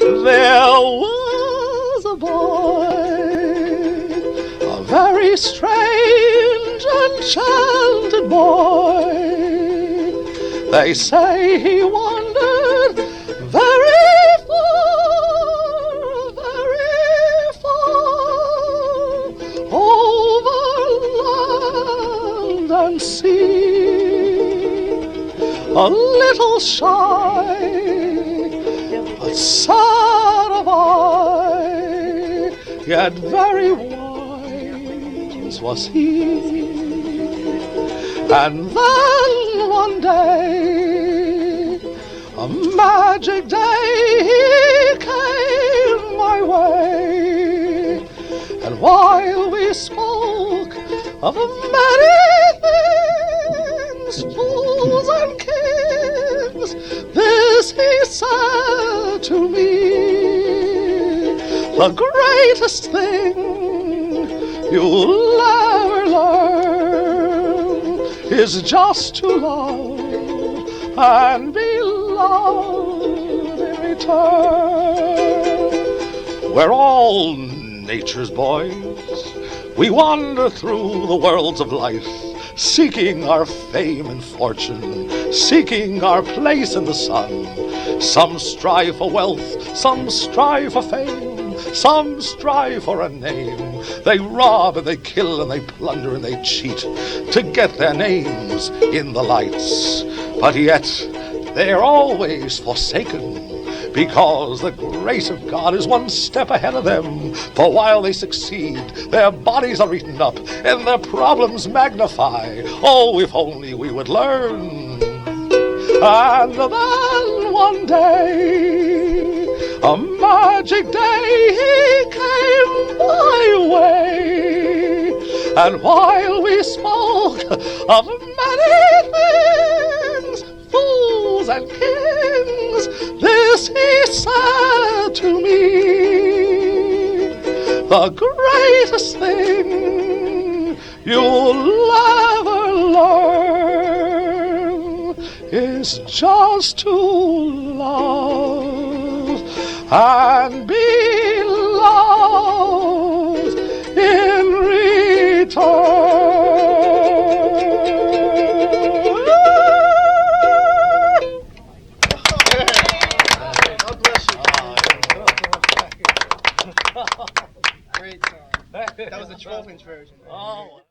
There was a boy, a very strange, enchanted boy. They say he wandered very far, over land and sea. A little shy, but sad of eye, yet very wise was he. And then one day, a magic day, he came my way. And while we spoke of many things, fools and kings, this he said to me: the greatest thing you'll ever learn is just to love and be loved in return. We're all nature's boys. We wander through the worlds of life, seeking our fame and fortune, seeking our place in the sun. Some strive for wealth, some strive for fame, some strive for a name. They rob and they kill and they plunder and they cheat to get their names in the lights. But yet they're always forsaken, because the grace of God is one step ahead of them. For while they succeed, their bodies are eaten up and their problems magnify. Oh, if only we would learn. And then one day, a magic day, he came my way. And while we spoke of many things, fools and kings, this he said to me: the greatest thing you'll ever learn is just to love and be loved in return. Great song. That was the 12-inch version. Oh.